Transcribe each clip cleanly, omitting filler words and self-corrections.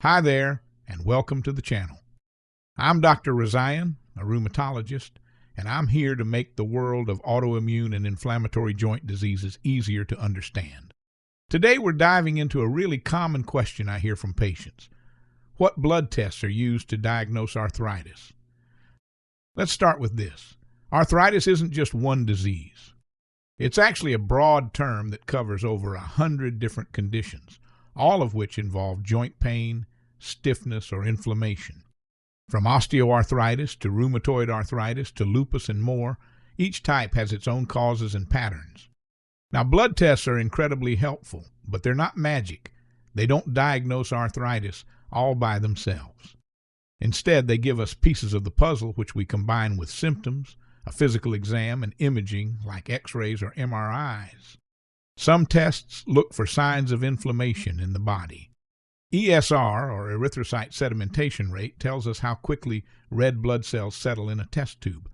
Hi there, and welcome to the channel. I'm Dr. Razayan, a rheumatologist, and I'm here to make the world of autoimmune and inflammatory joint diseases easier to understand. Today we're diving into a really common question I hear from patients. What blood tests are used to diagnose arthritis? Let's start with this. Arthritis isn't just one disease. It's actually a broad term that covers over 100 different conditions, all of which involve joint pain, stiffness, or inflammation. From osteoarthritis to rheumatoid arthritis to lupus and more, each type has its own causes and patterns. Now, blood tests are incredibly helpful, but they're not magic. They don't diagnose arthritis all by themselves. Instead, they give us pieces of the puzzle which we combine with symptoms, a physical exam, and imaging like X-rays or MRIs. Some tests look for signs of inflammation in the body. ESR, or erythrocyte sedimentation rate, tells us how quickly red blood cells settle in a test tube.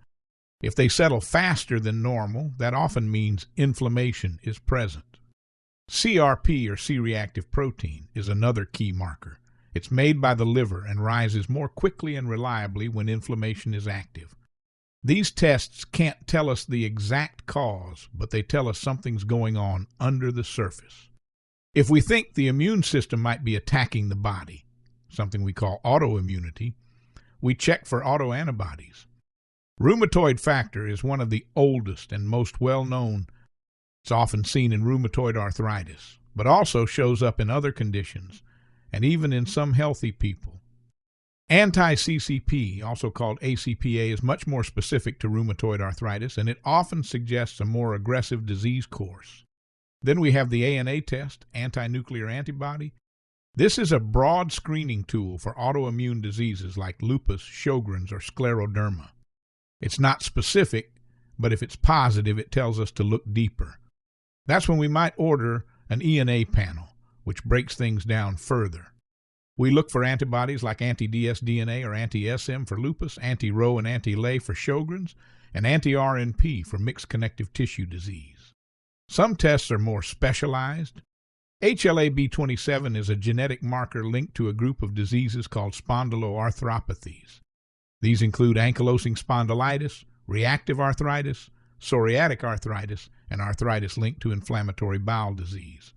If they settle faster than normal, that often means inflammation is present. CRP, or C-reactive protein, is another key marker. It's made by the liver and rises more quickly and reliably when inflammation is active. These tests can't tell us the exact cause, but they tell us something's going on under the surface. If we think the immune system might be attacking the body, something we call autoimmunity, we check for autoantibodies. Rheumatoid factor is one of the oldest and most well-known. It's often seen in rheumatoid arthritis, but also shows up in other conditions, and even in some healthy people. Anti-CCP, also called ACPA, is much more specific to rheumatoid arthritis, and it often suggests a more aggressive disease course. Then we have the ANA test, anti-nuclear antibody. This is a broad screening tool for autoimmune diseases like lupus, Sjogren's, or scleroderma. It's not specific, but if it's positive, it tells us to look deeper. That's when we might order an ENA panel, which breaks things down further. We look for antibodies like anti-dsDNA or anti-SM for lupus, anti-Rho and anti-LA for Sjogren's, and anti-RNP for mixed connective tissue disease. Some tests are more specialized. HLA-B27 is a genetic marker linked to a group of diseases called spondyloarthropathies. These include ankylosing spondylitis, reactive arthritis, psoriatic arthritis, and arthritis linked to inflammatory bowel disease.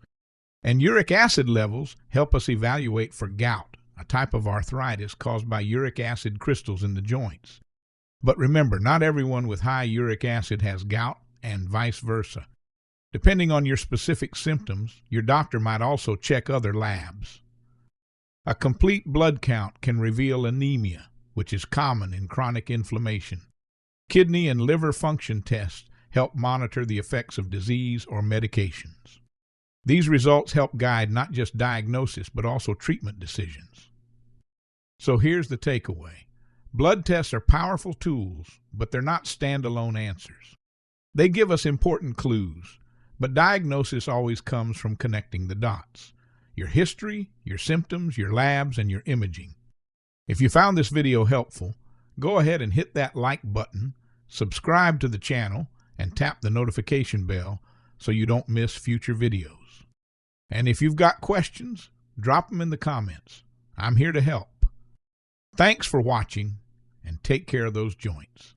And uric acid levels help us evaluate for gout, a type of arthritis caused by uric acid crystals in the joints. But remember, not everyone with high uric acid has gout, and vice versa. Depending on your specific symptoms, your doctor might also check other labs. A complete blood count can reveal anemia, which is common in chronic inflammation. Kidney and liver function tests help monitor the effects of disease or medications. These results help guide not just diagnosis, but also treatment decisions. So here's the takeaway. Blood tests are powerful tools, but they're not standalone answers. They give us important clues, but diagnosis always comes from connecting the dots. Your history, your symptoms, your labs, and your imaging. If you found this video helpful, go ahead and hit that like button, subscribe to the channel, and tap the notification bell so you don't miss future videos. And if you've got questions, drop them in the comments. I'm here to help. Thanks for watching, and take care of those joints.